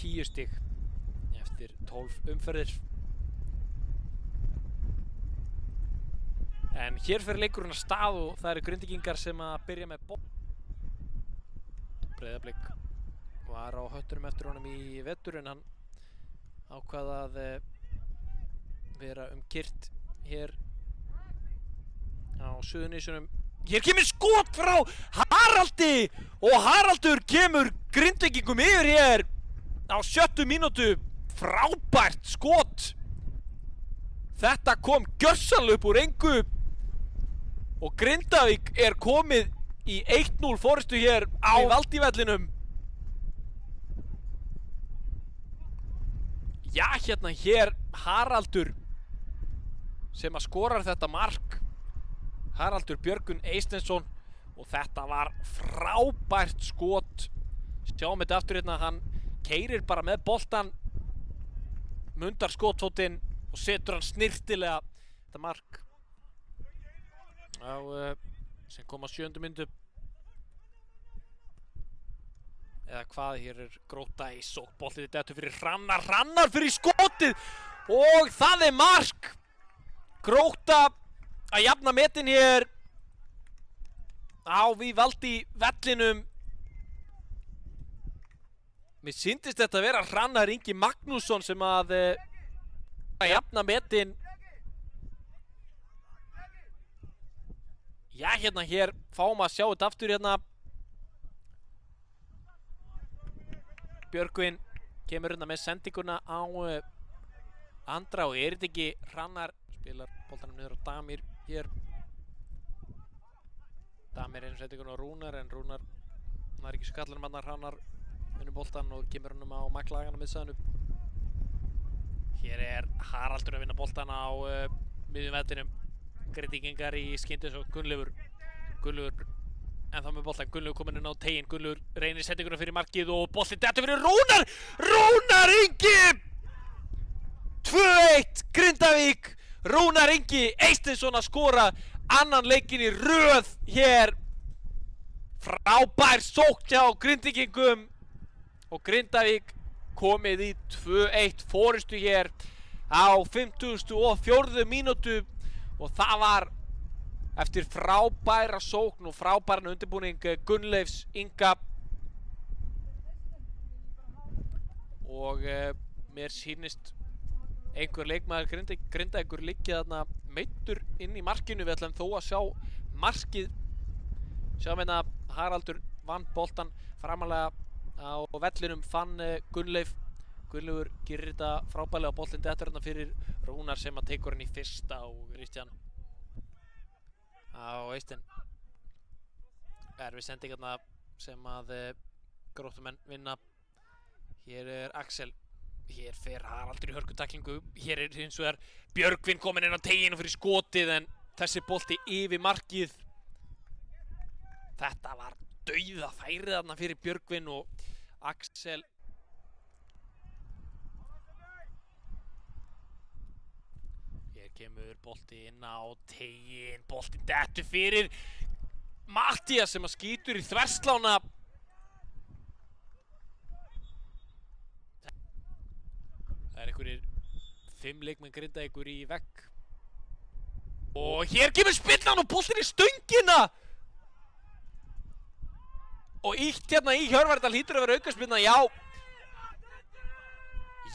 10 stig eftir 12 umferðir. En hér fer leikurinn af stað og það eru Grindvíkingar sem að byrja með boll. Breiðablik var á höttunum eftir honum í vetur en hann ákvað að vera kyrrt hér á Suðurnesjunum. Hér kemur skot frá Haraldi og Haraldur kemur Grindvíkingum yfir hér á 7. mínútu. Frábært skot. Þetta kom gjörsamlega upp úr engu og Grindavík er komið í 1-0 forystu hér á Valdivellinum. Já, hér Haraldur sem að skorar þetta mark. Haraldur Björgvin Eysteinsson og þetta var frábært skot. Sjáum þetta aftur hérna, hann keyrir bara með boltan, mundar skotfótinn og setur hann snirtilega þetta mark á sem kom á 7. mínútu. Eða hvað, hér er Gróta í sóknboltið, þetta fyrir Hrannar fyrir skotið og það er mark. Gróta að jafna metin hér á Valdivellinum. Mér sýndist þetta að vera Hrannar Ingi Magnússon sem að jafna metin. Já, hér fáum að sjá þetta aftur hérna. Björgvin kemur hérna með sendinguna á Andra og er þetta ekki Hrannar spilar boltanum niður á Damir hér. Damir einu sendinguna á Rúnar en Rúnar hann er ekki skallar mannar. Hrannar vinnur boltan og kemur hennum á maklagana miðsæðinu. Hér er Haraldur að vinna boltan á miðjum vellinum. Grindvíkingar í skyndi svo Gunnleifur en þá með boltan. Gunnleifur kominn inn á teginn. Gunnleifur reynir sendinguna fyrir markið og boltinn dettur fyrir Rúnar Ingi. 2-1 Grindavík. Rúnar Ingi Eysteinsson að skora annan leikinn í röð hér. Frábær sókn hjá Grindvíkingum og Grindavík komið í 2-1 forystu hér á 54. mínútu og það var eftir frábæra sókn og frábæran undirbúning Gunnleifs Inga og mér sýnist einhver leikmaður Grindavíkur liggja þarna meiddur inn í markinu. Við ætlum þó að sjá markið. Sjáum hérna Haraldur vann boltan framalega á vellinum, fann Gunnleifur gerir þetta frábærlega á boltinn dettur hérna fyrir Rúnar sem að tekur hann í fyrsta og Kristján á Eystein. Erfið sending hérna sem að Gróttumenn vinna. Hér er Axel. Hér fer Haraldur í hörkutaklingu. Hér er hins vegar Björgvin kominn inn á teginu fyrir skotið en þessi bolti yfir markið. Þetta var dauða færið þarna fyrir Björgvin og Axel. Hér kemur bolti inn á tegin. Boltin dettur fyrir Mattías sem að skýtur í þverslána. Það er einhverjir 5 leikmenn Grindavíkur í vegg. Og hér kemur spillan og boltin í stöngina. Og ítt hérna í Hjörvardal hlýtur að vera aukaspilna, já.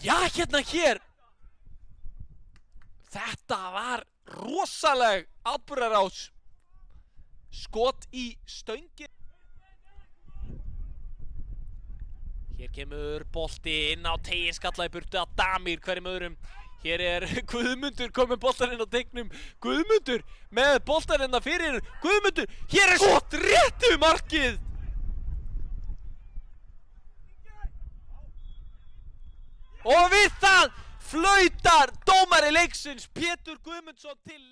Já, hér. Þetta var rosaleg atburðarás. Skot í stöngin. Hér kemur bolti inn á tegin, skallaði burtu að Damir hverjum öðrum. Hér er Guðmundur komið boltan inn á tegnum. Guðmundur með boltan inn fyrir. Guðmundur, hér er skot rétt yfir markið. Og við það flautar dómari leiksins Pétur Guðmundsson til leik.